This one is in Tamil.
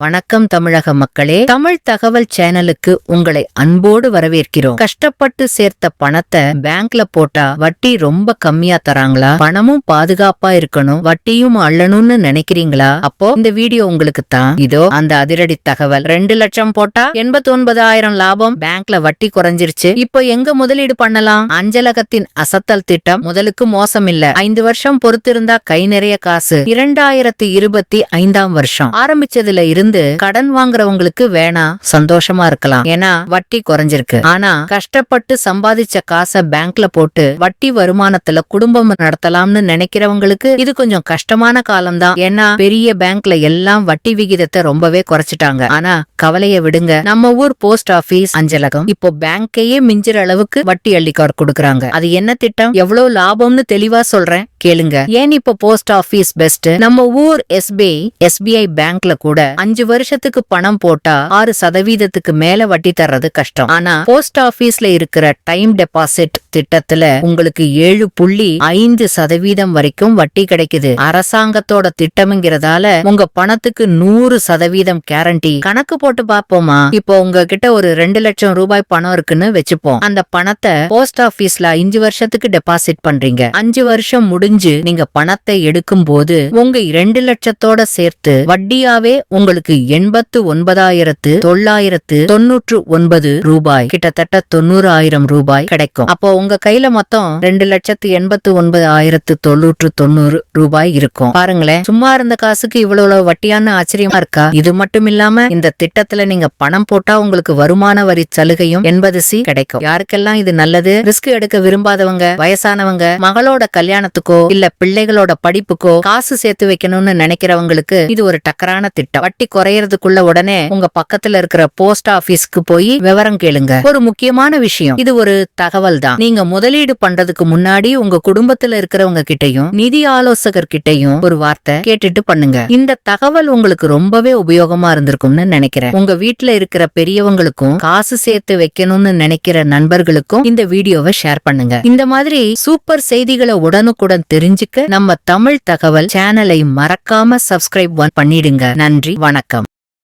வணக்கம் தமிழக மக்களே, தமிழ் தகவல் சேனலுக்கு உங்களை அன்போடு வரவேற்கிறோம். கஷ்டப்பட்டு சேர்த்த பணத்தை பேங்க்ல போட்டா வட்டி ரொம்ப கம்மியா தராங்களா? பணமும் பாதுகாப்பா இருக்கணும், வட்டியும் அள்ளணும்னு நினைக்கிறீங்களா? அப்போ இந்த வீடியோ உங்களுக்கு தான். இதோ அந்த அதிரடி தகவல். 2 லட்சம் போட்டா 89,000 லாபம், பேங்க்ல வட்டி குறைஞ்சிருச்சு. இப்போ எங்க முதலீடு பண்ணலாம்? அஞ்சலகத்தின் அசத்தல் திட்டம் முதலுக்கு மோசம் இல்ல. 5 வருஷம் பொறுத்திருந்தா கை நிறைய காசு. 2025 வருஷம் ஆரம்பிச்சதுல இருந்து கடன் வாங்குறவங்களுக்கு வேணா சந்தோஷமா இருக்கலாம், ஏன்னா வட்டி குறைஞ்சிருக்கு. ஆனா கஷ்டப்பட்டு சம்பாதிச்ச காசை பேங்க்ல போட்டு வட்டி வருமானத்துல குடும்பம் நடத்தலாம்னு நினைக்கிறவங்களுக்கு இது கொஞ்சம் கஷ்டமான காலம்தான். ஏன்னா பெரிய பேங்க்ல எல்லாம் வட்டி விகிதத்தை ரொம்பவே குறைச்சிட்டாங்க. ஆனா கவலைய விடுங்க, நம்ம ஊர் போஸ்ட் ஆபீஸ் அஞ்சலகம் இப்போ பேங்கையே மிஞ்சிற அளவுக்கு வட்டி அள்ளிக்கார் கொடுக்கறாங்க. அது என்ன திட்டம், எவ்வளவு லாபம்னு தெளிவா சொல்றேன், கேளுங்க. ஏன் இப்போ போஸ்ட் ஆபீஸ் பெஸ்ட்? நம்ம ஊர் எஸ்பிஐ பேங்க்ல கூட 5 வருஷத்துக்கு பணம் போட்டா 6% மேல வட்டி தர்றது கஷ்டம். ஆனா போஸ்ட் ஆபீஸ்ல இருக்கிற டைம் டெபாசிட் திட்டத்துல உங்களுக்கு 7.5% வரைக்கும் வட்டி கிடைக்குது. அரசாங்கத்தோட திட்டம்ங்கிறதால உங்க பணத்துக்கு 100% கேரண்டி. கணக்கு போட்டு பாப்போமா? இப்போ உங்ககிட்ட ஒரு 2 லட்சம் ரூபாய் பணம் இருக்குன்னு வச்சுப்போம். அந்த பணத்தை போஸ்ட் ஆபீஸ்ல 5 வருஷத்துக்கு டெபாசிட் பண்றீங்க. 5 வருஷம் முடிஞ்சு நீங்க பணத்தை எடுக்கும் போது உங்க 2 லட்சத்தோட சேர்த்து வட்டியாவே உங்களுக்கு 89,999 ரூபாய், கிட்டத்தட்ட 90,000 ரூபாய் கிடைக்கும். அப்போ உங்க கையில மொத்தம் 2,89,990 ரூபாய் இருக்கும். பாருங்களேன், சும்மா இருந்த காசுக்கு இவ்வளவு வட்டியான ஆச்சரியமா இருக்கா? இது மட்டும் இல்லாம இந்த திட்டத்துல நீங்க பணம் போட்டா உங்களுக்கு வருமான வரி சலுகையும் 80C கிடைக்கும். யாருக்கெல்லாம் இது நல்லது? ரிஸ்க் எடுக்க விரும்பாதவங்க, வயசானவங்க, மகளோட கல்யாணத்துக்கோ இல்ல பிள்ளைகளோட படிப்புக்கோ காசு சேர்த்து வைக்கணும்னு நினைக்கிறவங்களுக்கு இது ஒரு டக்கரான திட்டம். வட்டி குறையறதுக்குள்ள உடனே உங்க பக்கத்துல இருக்கிற போஸ்ட் ஆபீஸ்க்கு போய் விவரம் கேளுங்க. ஒரு முக்கியமான விஷயம், இது ஒரு தகவல் தான். நீங்க முதலீடு பண்றதுக்கு முன்னாடி உங்க குடும்பத்துல இருக்கிறவங்க கிட்டையும் நிதி ஆலோசகர் கிட்டையும் ஒரு வார்த்தை கேட்டுட்டு பண்ணுங்க. இந்த தகவல் உங்களுக்கு ரொம்பவே உபயோகமா இருந்திருக்கும்னு நினைக்கிறேன். உங்க வீட்டுல இருக்கிற பெரியவங்களுக்கும் காசு சேர்த்து வைக்கணும்னு நினைக்கிற நண்பர்களுக்கும் இந்த வீடியோவை ஷேர் பண்ணுங்க. இந்த மாதிரி சூப்பர் செய்திகளை உடனுக்குடன் தெரிஞ்சுக்க நம்ம தமிழ் தகவல் சேனலை மறக்காம சப்ஸ்கிரைப் பண்ணிடுங்க. நன்றி, வணக்கம்.